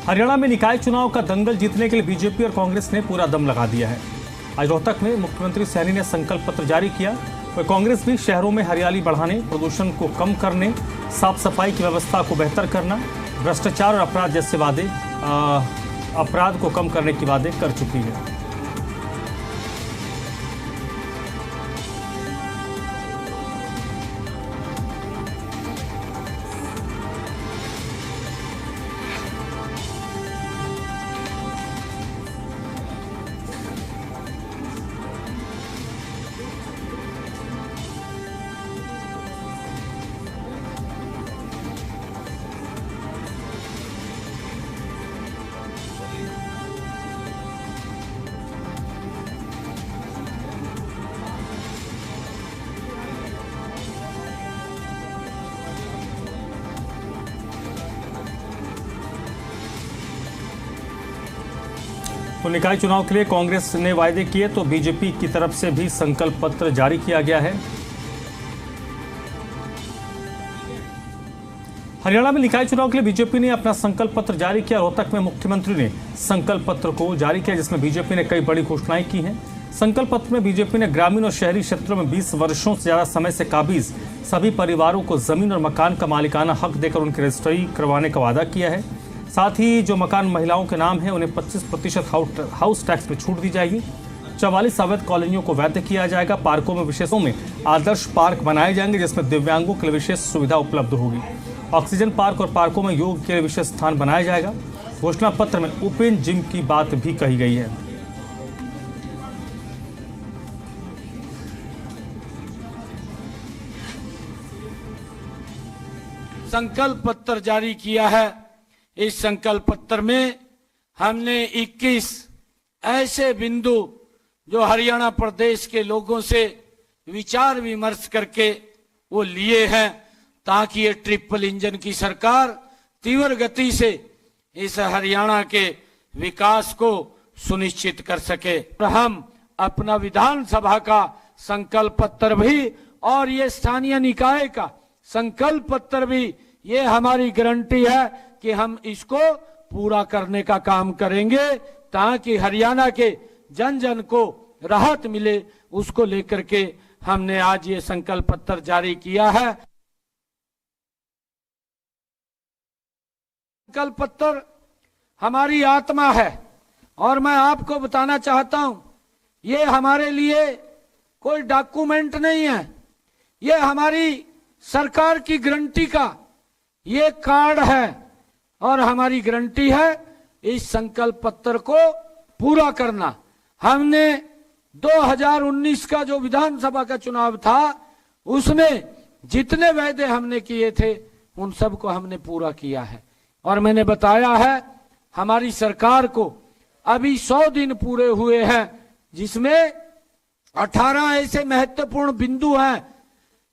हरियाणा में निकाय चुनाव का दंगल जीतने के लिए बीजेपी और कांग्रेस ने पूरा दम लगा दिया है। आज रोहतक में मुख्यमंत्री सैनी ने संकल्प पत्र जारी किया। वह कांग्रेस भी शहरों में हरियाली बढ़ाने, प्रदूषण को कम करने, साफ सफाई की व्यवस्था को बेहतर करना, भ्रष्टाचार और अपराध जैसे वादे अपराध को कम करने की वादे कर चुकी है। तो निकाय चुनाव के लिए कांग्रेस ने वायदे किए तो बीजेपी की तरफ से भी संकल्प पत्र जारी किया गया है। हरियाणा में निकाय चुनाव के लिए बीजेपी ने अपना संकल्प पत्र जारी किया। रोहतक में मुख्यमंत्री ने संकल्प पत्र को जारी किया, जिसमें बीजेपी ने कई बड़ी घोषणाएं की हैं। संकल्प पत्र में बीजेपी ने ग्रामीण और शहरी क्षेत्रों में 20 वर्षों से ज्यादा समय से काबिज सभी परिवारों को जमीन और मकान का मालिकाना हक देकर उनकी रजिस्ट्री करवाने का वादा किया है। साथ ही जो मकान महिलाओं के नाम है उन्हें 25% हाउस टैक्स में छूट दी जाएगी। 44 अवैध कॉलोनियों को वैध किया जाएगा। पार्कों में विशेषों में आदर्श पार्क बनाए जाएंगे, जिसमें दिव्यांगों के लिए विशेष सुविधा उपलब्ध होगी। ऑक्सीजन पार्क और पार्कों में योग के लिए विशेष स्थान बनाया जाएगा। घोषणा पत्र में ओपन जिम की बात भी कही गई है। संकल्प पत्र जारी किया है। इस संकल्प पत्र में हमने 21 ऐसे बिंदु जो हरियाणा प्रदेश के लोगों से विचार विमर्श करके वो लिए हैं, ताकि ये ट्रिपल इंजन की सरकार तीव्र गति से इस हरियाणा के विकास को सुनिश्चित कर सके। हम अपना विधानसभा का संकल्प पत्र भी और ये स्थानीय निकाय का संकल्प पत्र भी, ये हमारी गारंटी है कि हम इसको पूरा करने का काम करेंगे, ताकि हरियाणा के जन जन को राहत मिले। उसको लेकर के हमने आज ये संकल्प पत्र जारी किया है। संकल्प पत्र हमारी आत्मा है और मैं आपको बताना चाहता हूं, ये हमारे लिए कोई डॉक्यूमेंट नहीं है, ये हमारी सरकार की गारंटी का ये कार्ड है और हमारी गारंटी है इस संकल्प पत्र को पूरा करना। हमने 2019 का जो विधानसभा का चुनाव था, उसमें जितने वायदे हमने किए थे उन सब को हमने पूरा किया है। और मैंने बताया है हमारी सरकार को अभी 100 दिन पूरे हुए हैं, जिसमें 18 ऐसे महत्वपूर्ण बिंदु हैं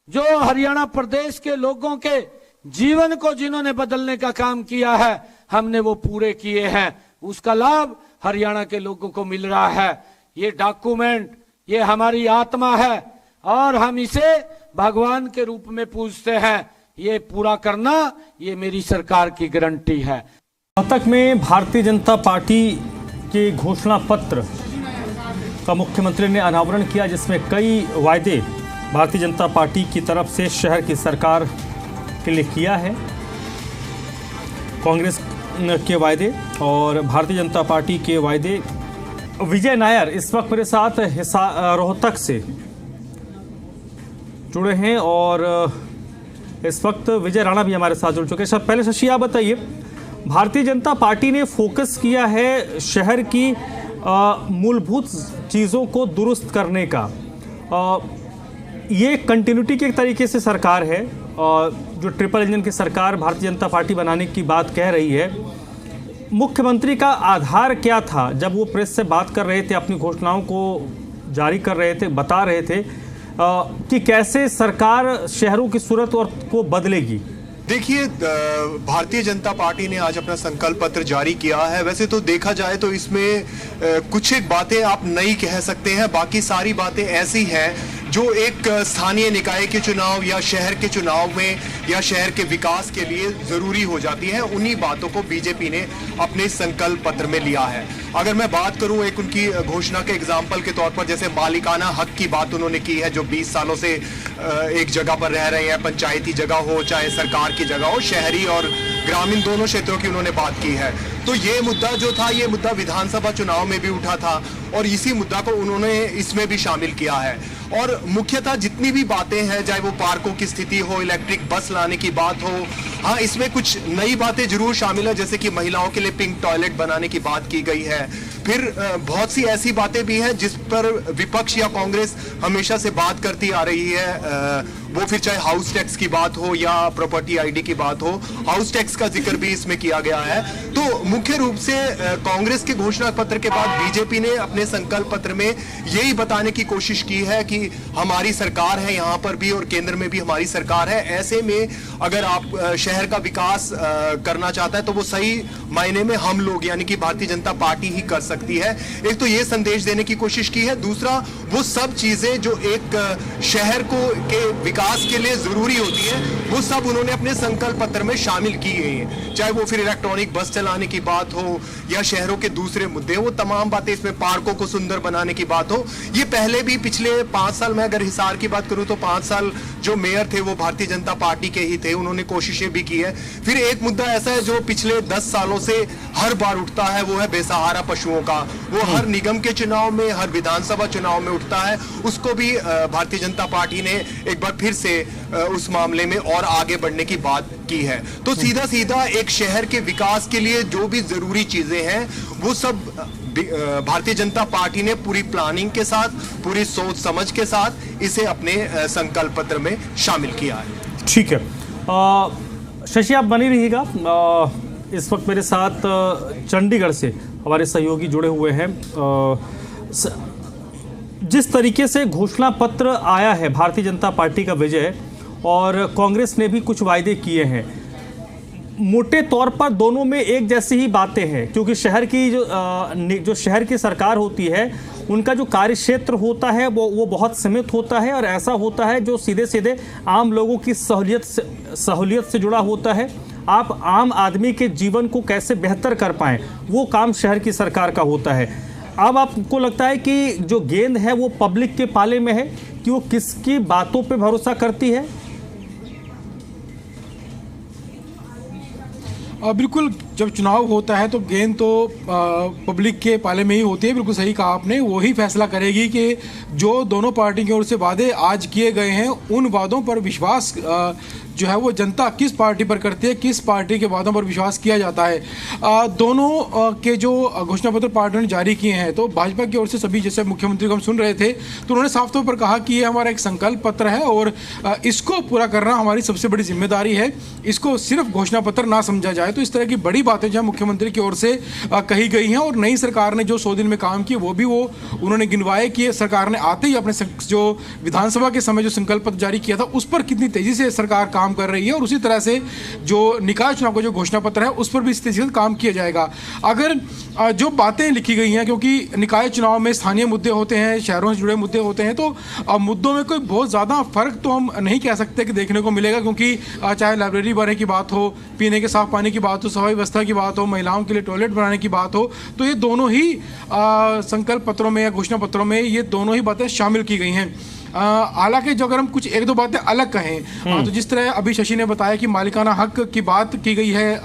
जो हरियाणा प्रदेश के लोगों के जीवन को जिन्होंने बदलने का काम किया है, हमने वो पूरे किए हैं। उसका लाभ हरियाणा के लोगों को मिल रहा है। ये डॉक्यूमेंट, ये हमारी आत्मा है और हम इसे भगवान के रूप में पूजते हैं। ये पूरा करना, ये मेरी सरकार की गारंटी है। रोहतक में भारतीय जनता पार्टी के घोषणा पत्र का मुख्यमंत्री ने अनावरण किया, जिसमें कई वायदे भारतीय जनता पार्टी की तरफ से शहर की सरकार के लिए किया है। कांग्रेस के वायदे और भारतीय जनता पार्टी के वायदे। विजय नायर इस वक्त मेरे साथ रोहतक से जुड़े हैं और इस वक्त विजय राणा भी हमारे साथ जुड़ चुके हैं। सर, पहले शशि आप बताइए, भारतीय जनता पार्टी ने फोकस किया है शहर की मूलभूत चीज़ों को दुरुस्त करने का। ये कंटिन्यूटी के तरीके से सरकार है और जो ट्रिपल इंजन की सरकार भारतीय जनता पार्टी बनाने की बात कह रही है। मुख्यमंत्री का आधार क्या था जब वो प्रेस से बात कर रहे थे, अपनी घोषणाओं को जारी कर रहे थे, बता रहे थे कि कैसे सरकार शहरों की सूरत और को बदलेगी? देखिए, भारतीय जनता पार्टी ने आज अपना संकल्प पत्र जारी किया है। वैसे तो देखा जाए तो इसमें कुछ एक बातें आप नई कह सकते हैं, बाकी सारी बातें ऐसी हैं जो एक स्थानीय निकाय के चुनाव या शहर के चुनाव में या शहर के विकास के लिए जरूरी हो जाती है, उन्हीं बातों को बीजेपी ने अपने संकल्प पत्र में लिया है। अगर मैं बात करूं एक उनकी घोषणा के एग्जाम्पल के तौर पर, जैसे मालिकाना हक की बात उन्होंने की है, जो 20 सालों से एक जगह पर रह रहे हैं, पंचायती जगह हो चाहे सरकार की जगह हो, शहरी और ग्रामीण दोनों क्षेत्रों की उन्होंने बात की है। तो ये मुद्दा जो था, ये मुद्दा विधानसभा चुनाव में भी उठा था और इसी मुद्दा को उन्होंने इसमें भी शामिल किया है। और मुख्यतः जितनी भी बातें हैं, चाहे वो पार्कों की स्थिति हो, इलेक्ट्रिक बस लाने की बात हो, हाँ इसमें कुछ नई बातें जरूर शामिल है, जैसे कि महिलाओं के लिए पिंक टॉयलेट बनाने की बात की गई है। फिर बहुत सी ऐसी बातें भी हैं जिस पर विपक्ष या कांग्रेस हमेशा से बात करती आ रही है, वो फिर चाहे हाउस टैक्स की बात हो या प्रॉपर्टी आईडी की बात हो, हाउस टैक्स का जिक्र भी इसमें किया गया है। तो मुख्य रूप से कांग्रेस के घोषणा पत्र के बाद बीजेपी ने अपने संकल्प पत्र में यही बताने की कोशिश की है कि हमारी सरकार है यहाँ पर भी और केंद्र में भी हमारी सरकार है। ऐसे में अगर आप शहर का विकास करना चाहता है तो वो सही मायने में हम लोग यानी कि भारतीय जनता पार्टी ही कर सकती है। एक तो ये संदेश देने की कोशिश की है, दूसरा वो सब चीजें जो एक शहर को के विकास के लिए जरूरी होती है वो सब उन्होंने अपने संकल्प पत्र में शामिल की गई है। चाहे वो फिर इलेक्ट्रॉनिक बस चलाने की बात हो या शहरों के दूसरे मुद्दे, वो तमाम बातें, इसमें पार्कों को सुंदर बनाने की बात हो। ये पहले भी पिछले 5 साल में अगर हिसार की बात करूं तो 5 साल जो मेयर थे वो भारतीय जनता पार्टी के ही थे, उन्होंने कोशिशें भी की है। फिर एक मुद्दा ऐसा है जो पिछले 10 सालों से हर बार उठता है, वो है बेसहारा पशुओं का। वो हर निगम के चुनाव में, हर विधानसभा चुनाव में उठता है। उसको भी भारतीय जनता पार्टी ने एक बार फिर से उस मामले में और आगे बढ़ने की बात की है। तो सीधा सीधा एक शहर के विकास के लिए जो भी जरूरी चीजें हैं वो सब भारतीय जनता पार्टी ने पूरी प्लानिंग के साथ, पूरी सोच समझ के साथ इसे अपने संकल्प पत्र में शामिल किया है। ठीक है, शशि आप बनी रहिएगा। इस वक्त मेरे साथ चंडीगढ़ से हमारे सहयोगी जुड़े हुए हैं। जिस तरीके से घोषणा पत्र आया है, भारतीय जनता पार्टी का विजय और कांग्रेस ने भी कुछ वायदे किए हैं, मोटे तौर पर दोनों में एक जैसी ही बातें हैं, क्योंकि शहर की जो शहर की सरकार होती है उनका जो कार्य क्षेत्र होता है वो बहुत सीमित होता है और ऐसा होता है जो सीधे सीधे आम लोगों की सहूलियत से जुड़ा होता है। आप आम आदमी के जीवन को कैसे बेहतर कर पाएं, वो काम शहर की सरकार का होता है। अब आपको लगता है कि जो गेंद है वो पब्लिक के पाले में है कि वो किसकी बातों पे भरोसा करती है? बिल्कुल, जब चुनाव होता है तो गेंद तो पब्लिक के पाले में ही होती है। बिल्कुल सही कहा आपने। वही फैसला करेगी कि जो दोनों पार्टी की ओर से वादे आज किए गए हैं उन वादों पर विश्वास जो है वो जनता किस पार्टी पर करती है, किस पार्टी के वादों पर विश्वास किया जाता है। दोनों के जो घोषणा पत्र पार्टी ने जारी किए हैं, तो भाजपा की ओर से सभी, जैसे मुख्यमंत्री को हम सुन रहे थे, तो उन्होंने साफ तौर पर कहा कि ये हमारा एक संकल्प पत्र है और इसको पूरा करना हमारी सबसे बड़ी जिम्मेदारी है। इसको सिर्फ घोषणा पत्र ना समझा जाए। तो इस तरह की बड़ी बातें जो मुख्यमंत्री की ओर से कही गई हैं और नई सरकार ने जो 100 दिन में काम किए वो भी उन्होंने गिनवाए कि सरकार ने आते ही अपने जो विधानसभा के समय जो संकल्प पत्र जारी किया था उस पर कितनी तेजी से सरकार काम कर रही है और उसी तरह से जो निकाय चुनाव का जो घोषणा पत्र है उस पर भी इस तेजी से काम किया जाएगा। अगर जो बातें लिखी गई हैं, क्योंकि निकाय चुनाव में स्थानीय मुद्दे होते हैं, शहरों से जुड़े मुद्दे होते हैं, तो मुद्दों में कोई बहुत ज़्यादा फर्क तो हम नहीं कह सकते कि देखने को मिलेगा, क्योंकि चाहे लाइब्रेरी बनाने की बात हो, पीने के साफ पानी की बात हो, सफाई व्यवस्था की बात हो, महिलाओं के लिए टॉयलेट बनाने की बात हो, तो ये दोनों ही संकल्प पत्रों में या घोषणा पत्रों में ये दोनों ही बातें शामिल की गई हैं। हालांकि जो अगर हम कुछ एक दो बातें अलग कहें तो जिस तरह अभी शशि ने बताया कि मालिकाना हक की बात की गई है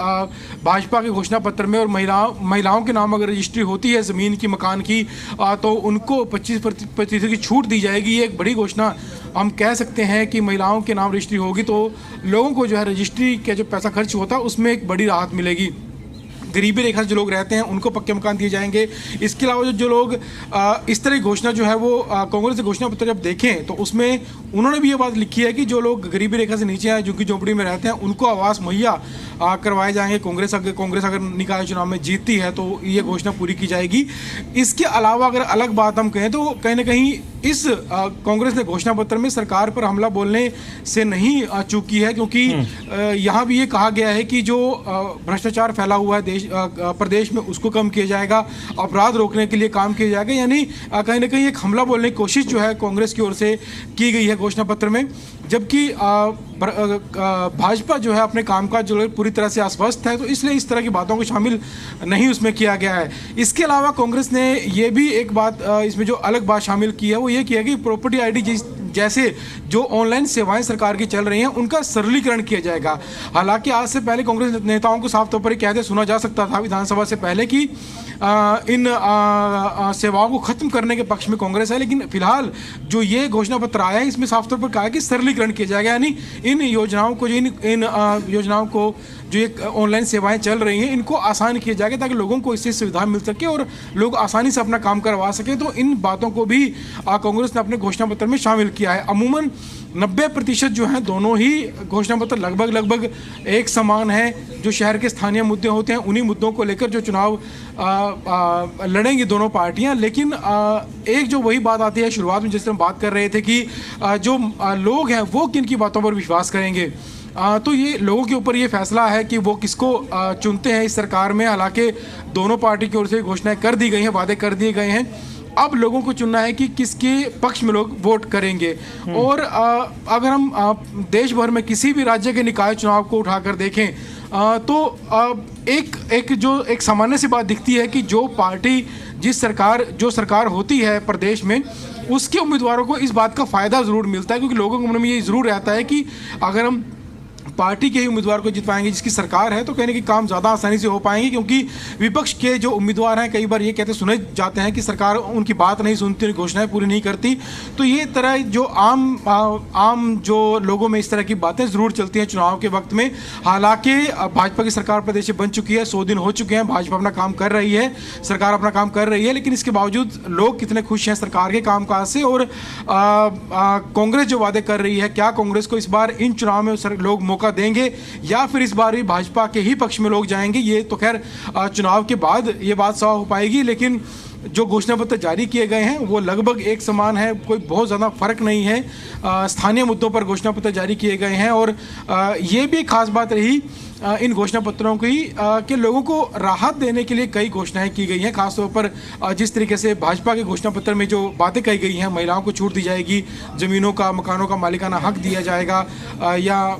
भाजपा के घोषणा पत्र में, और महिलाओं के नाम अगर रजिस्ट्री होती है ज़मीन की, मकान की, तो उनको 25% की छूट दी जाएगी। ये एक बड़ी घोषणा हम कह सकते हैं कि महिलाओं के नाम रजिस्ट्री होगी तो लोगों को जो है रजिस्ट्री का जो पैसा खर्च होता है उसमें एक बड़ी राहत मिलेगी। गरीबी रेखा से जो लोग रहते हैं उनको पक्के मकान दिए जाएंगे। इसके अलावा जो लोग इस तरह की घोषणा जो है वो कांग्रेस के घोषणा पत्र जब देखें तो उसमें उन्होंने भी ये बात लिखी है कि जो लोग गरीबी रेखा से नीचे हैं, जो कि झोंपड़ी में रहते हैं, उनको आवास मुहैया करवाए जाएंगे। कांग्रेस अगर निकाय चुनाव में जीतती है तो ये घोषणा पूरी की जाएगी। इसके अलावा अगर अलग बात हम कहें तो कहीं ना कहीं इस कांग्रेस ने घोषणा पत्र में सरकार पर हमला बोलने से नहीं चूकी है, क्योंकि यहाँ भी ये कहा गया है कि जो भ्रष्टाचार फैला हुआ है प्रदेश में उसको कम किया जाएगा, अपराध रोकने के लिए काम किया जाएगा। यानी कहीं ना कहीं एक हमला बोलने की कोशिश जो है कांग्रेस की ओर से की गई है घोषणा पत्र में, जबकि भाजपा जो है अपने कामकाज जो है पूरी तरह से अस्वस्थ है, तो इसलिए इस तरह की बातों को शामिल नहीं उसमें किया गया है। इसके अलावा कांग्रेस ने ये भी एक बात इसमें जो अलग बात शामिल की है वो ये किया कि प्रॉपर्टी आईडी जैसे जो ऑनलाइन सेवाएं सरकार की चल रही हैं उनका सरलीकरण किया जाएगा। हालांकि आज से पहले कांग्रेस नेताओं को साफ तौर पर कहते सुना जा सकता था विधानसभा से पहले कि इन सेवाओं को खत्म करने के पक्ष में कांग्रेस है, लेकिन फिलहाल जो ये घोषणा पत्र आया है इसमें साफ तौर पर कहा है कि सरलीकरण किया जाएगा। यानी इन योजनाओं को जो एक ऑनलाइन सेवाएं चल रही हैं इनको आसान किया जाएगा ताकि लोगों को इससे सुविधा मिल सके और लोग आसानी से अपना काम करवा सके। तो इन बातों को भी कांग्रेस ने अपने घोषणा पत्र में शामिल किया है। अमूमन 90% जो हैं दोनों ही घोषणा पत्र लगभग एक समान है। जो शहर के स्थानीय मुद्दे होते हैं उन्हीं मुद्दों को लेकर जो चुनाव लड़ेंगी दोनों पार्टियां। लेकिन एक जो वही बात आती है शुरुआत में जिससे हम बात कर रहे थे कि जो लोग हैं वो किन की बातों पर विश्वास करेंगे, तो ये लोगों के ऊपर ये फैसला है कि वो किसको चुनते हैं इस सरकार में। हालांकि दोनों पार्टी की ओर से घोषणाएं कर दी गई हैं, वादे कर दिए गए हैं, अब लोगों को चुनना है कि किसके पक्ष में लोग वोट करेंगे। और अगर हम देश भर में किसी भी राज्य के निकाय चुनाव को उठाकर देखें तो एक सामान्य सी बात दिखती है कि जो पार्टी जो सरकार होती है प्रदेश में उसके उम्मीदवारों को इस बात का फ़ायदा ज़रूर मिलता है, क्योंकि लोगों के मन में ये ज़रूर रहता है कि अगर हम पार्टी के ही उम्मीदवार को जितवाएंगे जिसकी सरकार है तो कहने की काम ज़्यादा आसानी से हो पाएंगे, क्योंकि विपक्ष के जो उम्मीदवार हैं कई बार ये कहते सुने जाते हैं कि सरकार उनकी बात नहीं सुनती, घोषणाएं पूरी नहीं करती। तो ये तरह जो आम जो लोगों में इस तरह की बातें ज़रूर चलती हैं चुनाव के वक्त में। हालांकि भाजपा की सरकार प्रदेश में बन चुकी है, 100 दिन हो चुके हैं, भाजपा अपना काम कर रही है, सरकार अपना काम कर रही है, लेकिन इसके बावजूद लोग कितने खुश हैं सरकार के कामकाज से और कांग्रेस जो वादे कर रही है, क्या कांग्रेस को इस बार इन चुनाव में लोग मौका देंगे या फिर इस बार भी भाजपा के ही पक्ष में लोग जाएंगे, ये तो खैर चुनाव के बाद ये बात साफ हो पाएगी। लेकिन जो घोषणा पत्र जारी किए गए हैं वो लगभग एक समान है, कोई बहुत ज़्यादा फर्क नहीं है। स्थानीय मुद्दों पर घोषणा पत्र जारी किए गए हैं और ये भी खास बात रही इन घोषणा पत्रों की कि लोगों को राहत देने के लिए कई घोषणाएं की गई हैं। खासतौर पर जिस तरीके से भाजपा के घोषणा पत्र में जो बातें कही गई हैं, महिलाओं को छूट दी जाएगी, ज़मीनों का मकानों का मालिकाना हक दिया जाएगा या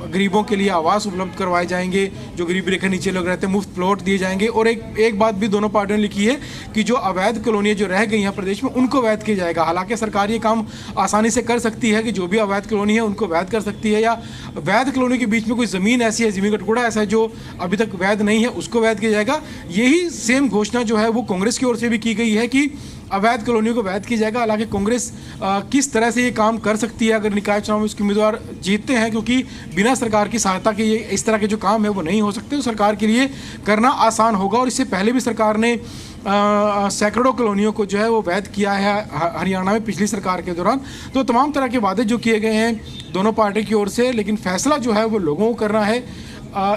गरीबों के लिए आवास उपलब्ध करवाए जाएंगे, जो गरीबी रेखा नीचे लोग रहते हैं मुफ्त प्लॉट दिए जाएंगे। और एक बात भी दोनों पार्टियों ने लिखी है कि जो अवैध कॉलोनियाँ जो रह गई हैं प्रदेश में उनको वैध किया जाएगा। हालांकि सरकार ये काम आसानी से कर सकती है कि जो भी अवैध कॉलोनी है उनको वैध कर सकती है, या वैध कॉलोनी के बीच में कोई ज़मीन ऐसी है, ज़मीन का टुकड़ा ऐसा है जो अभी तक वैध नहीं है, उसको वैध किया जाएगा। यही सेम घोषणा जो है वो कांग्रेस की ओर से भी की गई है कि अवैध कॉलोनियों को वैध किया जाएगा। हालांकि कांग्रेस किस तरह से ये काम कर सकती है अगर निकाय चुनाव में उसके उम्मीदवार जीतते हैं, क्योंकि बिना सरकार की सहायता के ये इस तरह के जो काम है वो नहीं हो सकते, तो सरकार के लिए करना आसान होगा। और इससे पहले भी सरकार ने सैकड़ों कॉलोनियों को जो है वो वैध किया है हरियाणा में पिछली सरकार के दौरान। तो तमाम तरह के वादे जो किए गए हैं दोनों पार्टी की ओर से, लेकिन फैसला जो है वो लोगों को करना है।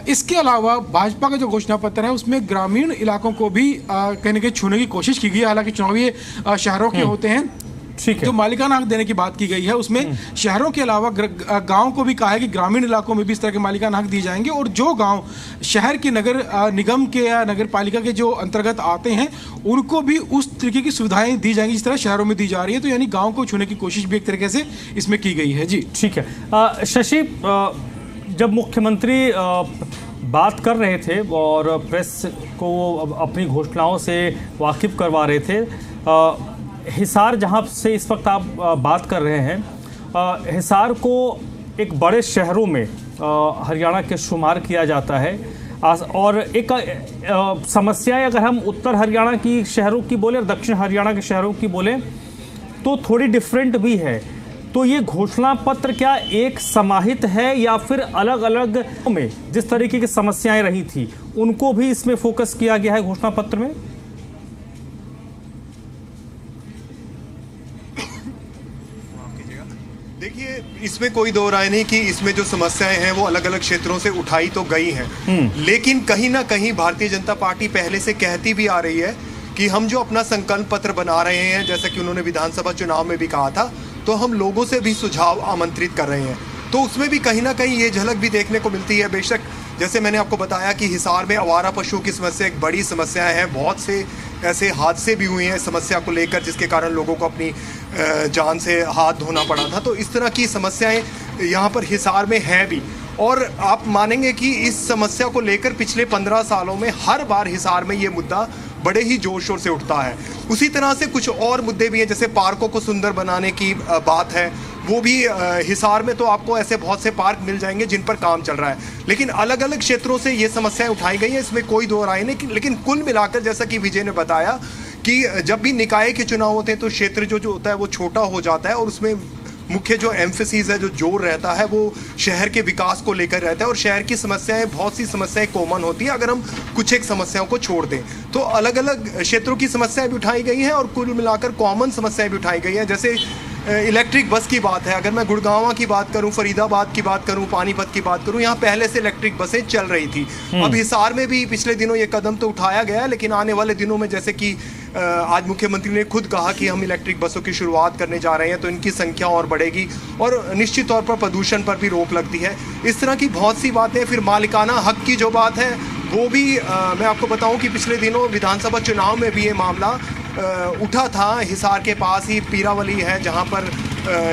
इसके अलावा भाजपा का जो घोषणा पत्र है उसमें ग्रामीण इलाकों को भी कहीं ना कहीं छूने की कोशिश की गई है। हालांकि चुनावी शहरों के होते हैं, जो मालिकाना हक देने की बात की गई है उसमें शहरों के अलावा गांव को भी कहा है कि ग्रामीण इलाकों में भी इस तरह के मालिकाना हक दिए जाएंगे, और जो गांव शहर के नगर निगम के या नगर पालिका के जो अंतर्गत आते हैं उनको भी उस तरीके की सुविधाएं दी जाएंगी जिस तरह शहरों में दी जा रही है। तो यानी गाँव को छूने की कोशिश भी एक तरीके से इसमें की गई है। जी ठीक है। शशि, जब मुख्यमंत्री बात कर रहे थे और प्रेस को अपनी घोषणाओं से वाकिफ करवा रहे थे, हिसार जहां से इस वक्त आप बात कर रहे हैं, हिसार को एक बड़े शहरों में हरियाणा के शुमार किया जाता है। और एक समस्याएं अगर हम उत्तर हरियाणा की शहरों की बोले और दक्षिण हरियाणा के शहरों की बोले तो थोड़ी डिफरेंट भी है। तो ये घोषणा पत्र क्या एक समाहित है या फिर अलग अलग में जिस तरीके की समस्याएं रही थी उनको भी इसमें फोकस किया गया है घोषणा पत्र में? देखिए, इसमें कोई दो राय नहीं कि इसमें जो समस्याएं हैं वो अलग अलग क्षेत्रों से उठाई तो गई हैं, लेकिन कहीं ना कहीं भारतीय जनता पार्टी पहले से कहती भी आ रही है कि हम जो अपना संकल्प पत्र बना रहे हैं, जैसा कि उन्होंने विधानसभा चुनाव में भी कहा था, तो हम लोगों से भी सुझाव आमंत्रित कर रहे हैं। तो उसमें भी कहीं ना कहीं ये झलक भी देखने को मिलती है। बेशक जैसे मैंने आपको बताया कि हिसार में आवारा पशुओं की समस्या एक बड़ी समस्या है, बहुत से ऐसे हादसे भी हुए हैं समस्या को लेकर, जिसके कारण लोगों को अपनी जान से हाथ धोना पड़ा था। तो इस तरह की समस्याएं यहाँ पर हिसार में हैं भी, और आप मानेंगे कि इस समस्या को लेकर पिछले 15 सालों में हर बार हिसार में ये मुद्दा बड़े ही जोर शोर से उठता है। उसी तरह से कुछ और मुद्दे भी हैं, जैसे पार्कों को सुंदर बनाने की बात है, वो भी हिसार में तो आपको ऐसे बहुत से पार्क मिल जाएंगे जिन पर काम चल रहा है, लेकिन अलग अलग क्षेत्रों से ये समस्याएं उठाई गई हैं, इसमें कोई दो राय नहीं। लेकिन कुल मिलाकर जैसा कि विजय ने बताया कि जब भी निकाय के चुनाव होते हैं तो क्षेत्र जो होता है वो छोटा हो जाता है, और उसमें मुख्य जो एम्फेसिस है, जो जोर रहता है, वो शहर के विकास को लेकर रहता है, और शहर की समस्याएं, बहुत सी समस्याएं कॉमन होती है अगर हम कुछ एक समस्याओं को छोड़ दें। तो अलग अलग क्षेत्रों की समस्याएं भी उठाई गई हैं और कुल मिलाकर कॉमन समस्याएं भी उठाई गई हैं। जैसे इलेक्ट्रिक बस की बात है, अगर मैं गुड़गांव की बात करूं, फरीदाबाद की बात करूं, पानीपत की बात करूं, यहाँ पहले से इलेक्ट्रिक बसें चल रही थी। अब हिसार में भी पिछले दिनों ये कदम तो उठाया गया है, लेकिन आने वाले दिनों में, जैसे कि आज मुख्यमंत्री ने खुद कहा कि हम इलेक्ट्रिक बसों की शुरुआत करने जा रहे हैं, तो इनकी संख्या और बढ़ेगी और निश्चित तौर पर प्रदूषण पर भी रोक लगती है। इस तरह की बहुत सी बातें। फिर मालिकाना हक की जो बात है वो भी मैं आपको बताऊं कि पिछले दिनों विधानसभा चुनाव में भी ये मामला उठा था। हिसार के पास ही पीरावली है जहां पर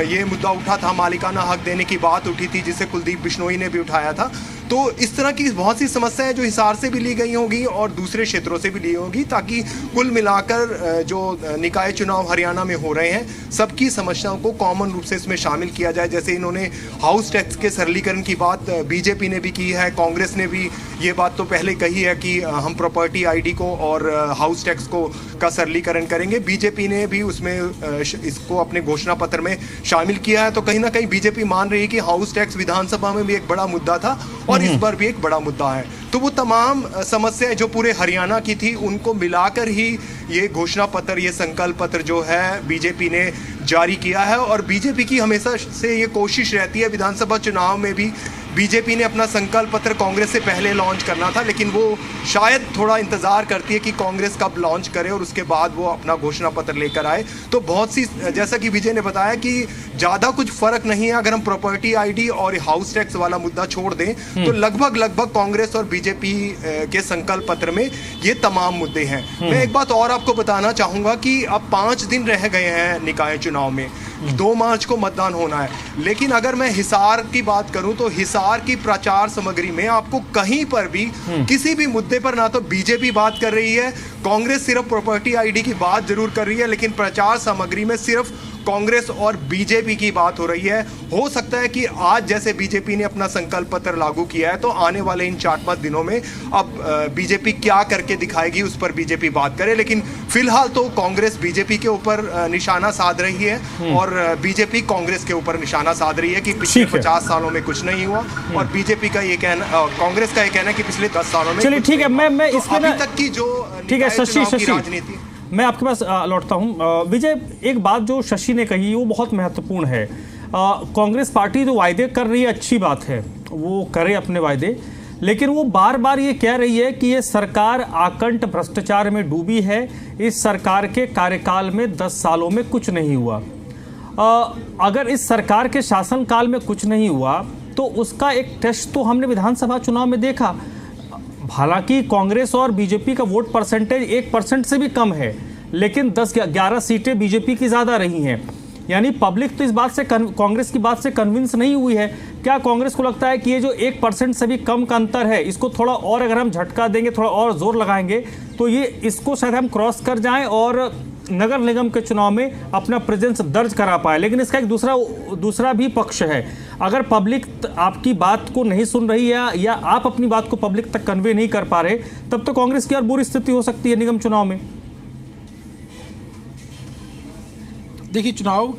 ये मुद्दा उठा था, मालिकाना हक देने की बात उठी थी, जिसे कुलदीप बिश्नोई ने भी उठाया था। तो इस तरह की बहुत सी समस्याएं जो हिसार से भी ली गई होंगी और दूसरे क्षेत्रों से भी ली होंगी, ताकि कुल मिलाकर जो निकाय चुनाव हरियाणा में हो रहे हैं, सबकी समस्याओं को कॉमन रूप से इसमें शामिल किया जाए। जैसे इन्होंने हाउस टैक्स के सरलीकरण की बात बीजेपी ने भी की है, कांग्रेस ने भी ये बात तो पहले कही है कि हम प्रॉपर्टी आईडी को और हाउस टैक्स को का सरलीकरण करेंगे। बीजेपी ने भी उसमें इसको अपने घोषणा पत्र में शामिल किया है। तो कहीं ना कहीं बीजेपी मान रही है कि हाउस टैक्स विधानसभा में भी एक बड़ा मुद्दा था और इस बार भी एक बड़ा मुद्दा है। तो वो तमाम समस्याएं जो पूरे हरियाणा की थी, उनको मिलाकर ही ये घोषणा पत्र, ये संकल्प पत्र जो है बीजेपी ने जारी किया है। और बीजेपी की हमेशा से ये कोशिश रहती है, विधानसभा चुनाव में भी बीजेपी ने अपना संकल्प पत्र कांग्रेस से पहले लॉन्च करना था, लेकिन वो शायद थोड़ा इंतजार करती है कि कांग्रेस कब लॉन्च करे और उसके बाद वो अपना घोषणा पत्र लेकर आए। तो बहुत सी, जैसा कि विजय ने बताया कि ज़्यादा कुछ फर्क नहीं है। अगर हम प्रॉपर्टी आईडी और हाउस टैक्स वाला मुद्दा छोड़ दें तो लगभग कांग्रेस और बीजेपी के संकल्प पत्र में ये तमाम मुद्दे हैं। मैं एक बात और आपको बताना चाहूँगा कि अब 5 दिन रह गए हैं निकाय चुनाव में, 2 मार्च को मतदान होना है। लेकिन अगर मैं हिसार की बात करूं तो हिसार की प्रचार सामग्री में आपको कहीं पर भी किसी भी मुद्दे पर ना तो बीजेपी बात कर रही है, कांग्रेस सिर्फ प्रॉपर्टी आईडी की बात जरूर कर रही है, लेकिन प्रचार सामग्री में सिर्फ कांग्रेस और बीजेपी की बात हो रही है। हो सकता है कि आज जैसे बीजेपी ने अपना संकल्प पत्र लागू किया है, तो आने वाले इन 4-5 दिनों में अब बीजेपी क्या करके दिखाएगी उस पर बीजेपी बात करे। लेकिन फिलहाल तो कांग्रेस बीजेपी के ऊपर निशाना साध रही है और बीजेपी कांग्रेस के ऊपर निशाना साध रही है कि पिछले 50 सालों में कुछ नहीं हुआ, और बीजेपी का ये कहना, कांग्रेस का ये कहना है कि पिछले 10 सालों में। चलिए ठीक है, मैं इसमें अभी तक की जो ठीक है शशि राजनीति, मैं आपके पास लौटता हूं। विजय, एक बात जो शशि ने कही वो बहुत महत्वपूर्ण है। कांग्रेस पार्टी जो वायदे कर रही है अच्छी बात है, वो करे अपने वायदे, लेकिन वो बार बार ये कह रही है कि ये सरकार आकंठ भ्रष्टाचार में डूबी है, इस सरकार के कार्यकाल में 10 सालों में कुछ नहीं हुआ। अगर इस सरकार के शासनकाल में कुछ नहीं हुआ तो उसका एक टेस्ट तो हमने विधानसभा चुनाव में देखा। हालांकि कांग्रेस और बीजेपी का वोट परसेंटेज 1% से भी कम है, लेकिन 10-11 सीटें बीजेपी की ज़्यादा रही हैं। यानी पब्लिक तो इस बात से कांग्रेस की बात से कन्विंस नहीं हुई है। क्या कांग्रेस को लगता है कि ये जो 1% से भी कम का अंतर है, इसको थोड़ा और अगर हम झटका देंगे, थोड़ा और जोर लगाएंगे, तो ये इसको शायद हम क्रॉस कर जाएं और नगर निगम के चुनाव में अपना प्रेजेंस दर्ज करा पाए? लेकिन इसका एक दूसरा भी पक्ष है। अगर पब्लिक आपकी बात को नहीं सुन रही है या आप अपनी बात को पब्लिक तक कन्वे नहीं कर पा रहे, तब तो कांग्रेस की और बुरी स्थिति हो सकती है निगम चुनाव में। देखिए, चुनाव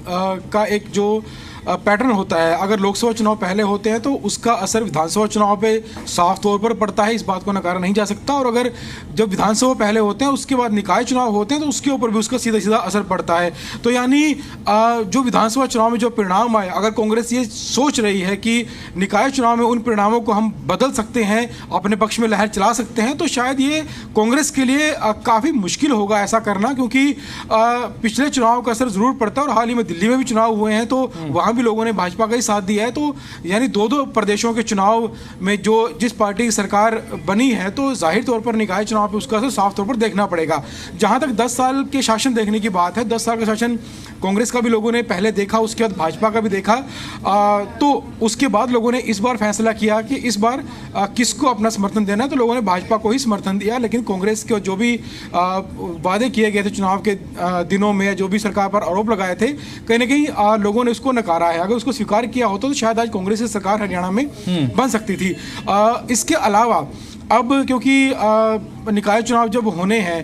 का एक जो पैटर्न होता है। अगर लोकसभा चुनाव पहले होते हैं तो उसका असर विधानसभा चुनाव पे साफ तौर पर पड़ता है, इस बात को नकारा नहीं जा सकता। और अगर जब विधानसभा पहले होते हैं उसके बाद निकाय चुनाव होते हैं तो उसके ऊपर भी उसका सीधा सीधा असर पड़ता है। तो यानी जो विधानसभा चुनाव में जो परिणाम आए, अगर कांग्रेस ये सोच रही है कि निकाय चुनाव में उन परिणामों को हम बदल सकते हैं, अपने पक्ष में लहर चला सकते हैं, तो शायद ये कांग्रेस के लिए काफ़ी मुश्किल होगा ऐसा करना, क्योंकि पिछले चुनाव का असर जरूर पड़ता है। और हाल ही में दिल्ली में भी चुनाव हुए हैं तो वहाँ भी लोगों ने भाजपा का ही साथ दिया है। तो यानी दो प्रदेशों के चुनाव में जिस पार्टी की सरकार बनी है तो जाहिर तौर पर निकाय चुनाव पे उसका असर साफ तौर पर देखना पड़ेगा। जहाँ तक 10 साल के शासन देखने की बात है, 10 साल का शासन कांग्रेस का भी लोगों ने पहले देखा, उसके बाद भाजपा का भी देखा, तो उसके बाद लोगों ने इस बार फैसला किया कि इस बार किसको अपना समर्थन देना है, तो लोगों ने भाजपा को ही समर्थन दिया। लेकिन कांग्रेस के जो भी वादे किए गए थे चुनाव के दिनों में, जो भी सरकार पर आरोप लगाए थे, कहीं ना कहीं लोगों ने उसको नकारा है। अगर उसको स्वीकार किया होता तो शायद आज कांग्रेस की सरकार हरियाणा में बन सकती थी। इसके अलावा अब क्योंकि निकाय चुनाव जब होने हैं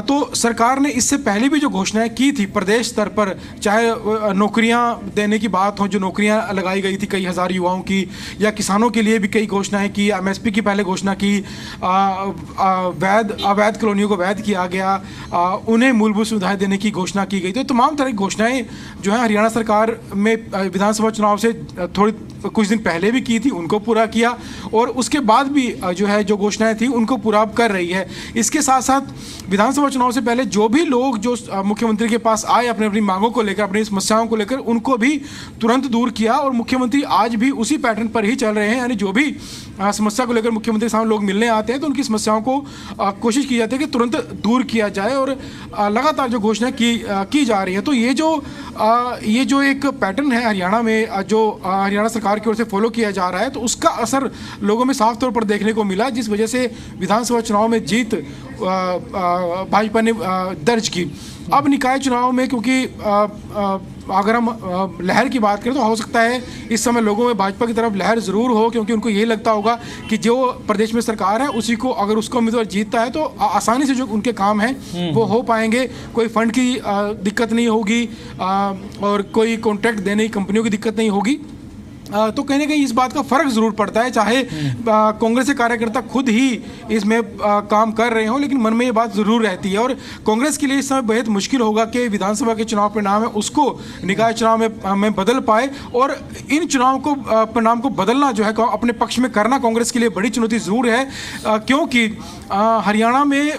तो सरकार ने इससे पहले भी जो घोषणाएं की थी प्रदेश स्तर पर, चाहे नौकरियां देने की बात हो, जो नौकरियां लगाई गई थी कई हज़ार युवाओं की, या किसानों के लिए भी कई घोषणाएं की, एमएसपी की पहले घोषणा की, अवैध कॉलोनियों को वैध किया गया, उन्हें मूलभूत सुविधाएं देने की घोषणा की गई। तो तमाम तरह की घोषणाएं जो है हरियाणा सरकार में विधानसभा चुनाव से कुछ दिन पहले भी की थी, उनको पूरा किया, और उसके बाद भी जो है जो घोषणाएं थी उनको पूरा कर रही है। इसके साथ साथ विधानसभा चुनाव से पहले जो भी लोग जो मुख्यमंत्री के पास आए अपनी अपनी मांगों को लेकर, अपनी समस्याओं को लेकर, उनको भी तुरंत दूर किया। और मुख्यमंत्री आज भी उसी पैटर्न पर ही चल रहे हैं, यानी जो भी समस्या को लेकर मुख्यमंत्री के सामने लोग मिलने आते हैं तो उनकी समस्याओं को कोशिश की जाती है कि तुरंत दूर किया जाए, और लगातार जो घोषणाएं की जा रही है। तो ये जो एक पैटर्न है हरियाणा में, जो हरियाणा सरकार की ओर से फॉलो किया जा रहा है, तो उसका असर लोगों में साफ तौर पर देखने को मिला, जिस वजह से विधानसभा चुनाव में जीत भाजपा ने दर्ज की। अब निकाय चुनाव में क्योंकि अगर हम लहर की बात करें तो हो सकता है इस समय लोगों में भाजपा की तरफ लहर ज़रूर हो, क्योंकि उनको यही लगता होगा कि जो प्रदेश में सरकार है उसी को, अगर उसको उम्मीदवार जीतता है तो आसानी से जो उनके काम हैं वो हो पाएंगे, कोई फंड की दिक्कत नहीं होगी, और कोई कॉन्ट्रैक्ट देने की कंपनियों की दिक्कत नहीं होगी। तो कहीं ना कहीं इस बात का फर्क जरूर पड़ता है, चाहे कांग्रेस के कार्यकर्ता खुद ही इसमें काम कर रहे हों, लेकिन मन में ये बात जरूर रहती है। और कांग्रेस के लिए इस समय बेहद मुश्किल होगा कि विधानसभा के चुनाव परिणाम है उसको निकाय चुनाव में बदल पाए, और इन चुनाव को परिणाम को बदलना जो है अपने पक्ष में करना कांग्रेस के लिए बड़ी चुनौती जरूर है, क्योंकि हरियाणा में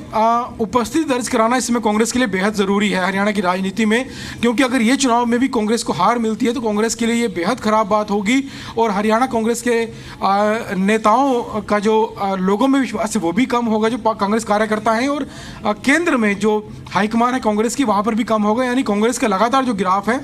उपस्थिति दर्ज कराना इस समय कांग्रेस के लिए बेहद ज़रूरी है हरियाणा की राजनीति में, क्योंकि अगर ये चुनाव में भी कांग्रेस को हार मिलती है तो कांग्रेस के लिए ये बेहद खराब बात होगी, और हरियाणा कांग्रेस के नेताओं का जो लोगों में विश्वास है वो भी कम होगा, जो कांग्रेस कार्यकर्ता हैं, और केंद्र में जो हाईकमान है कांग्रेस की वहाँ पर भी कम होगा। यानी कांग्रेस का लगातार जो ग्राफ है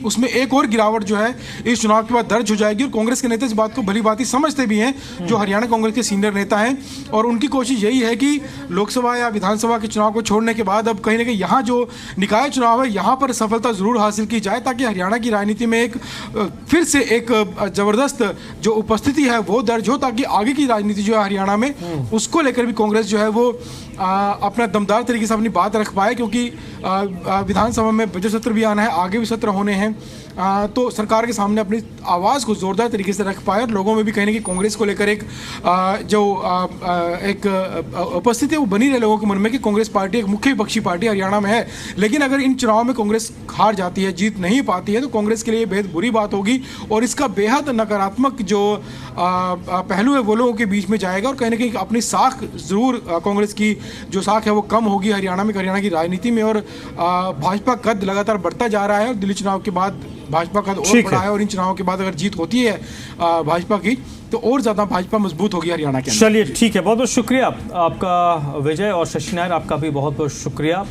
उसमें एक और गिरावट जो है इस चुनाव के बाद दर्ज हो जाएगी। और कांग्रेस के नेता इस बात को भली भांति समझते भी हैं, जो हरियाणा कांग्रेस के सीनियर नेता हैं, और उनकी कोशिश यही है कि लोकसभा या विधानसभा के चुनाव को छोड़ने के बाद अब कहीं ना कहीं यहाँ जो निकाय चुनाव है यहाँ पर सफलता जरूर हासिल की जाए, ताकि हरियाणा की राजनीति में एक फिर से एक ज़बरदस्त जो उपस्थिति है वो दर्ज हो, ताकि आगे की राजनीति जो है हरियाणा में उसको लेकर भी कांग्रेस जो है वो अपना दमदार तरीके से अपनी बात रख पाए, क्योंकि विधानसभा में बजट सत्र भी आना है, आगे भी सत्र होने हैं, तो सरकार के सामने अपनी आवाज़ को ज़ोरदार तरीके से रख पाए, और लोगों में भी कहीं ना कहीं कांग्रेस को लेकर एक उपस्थिति वो बनी रहे लोगों के मन में कि कांग्रेस पार्टी एक मुख्य विपक्षी पार्टी हरियाणा में है। लेकिन अगर इन चुनाव में कांग्रेस हार जाती है, जीत नहीं पाती है, तो कांग्रेस के लिए बेहद बुरी बात होगी, और इसका बेहद नकारात्मक जो पहलू है वो लोगों के बीच में जाएगा, और कहीं ना कहीं अपनी साख ज़रूर कांग्रेस की जो साख है वो कम होगी हरियाणा में, हरियाणा की राजनीति में। और भाजपा कद लगातार बढ़ता जा रहा है, और दिल्ली चुनाव के बाद भाजपा का और बढ़ा है, और इन चुनावों के बाद अगर जीत होती है भाजपा की तो और ज्यादा भाजपा मजबूत होगी हरियाणा के अंदर। चलिए ठीक है, बहुत बहुत शुक्रिया आपका विजय, और शशि नायर आपका भी बहुत बहुत शुक्रिया।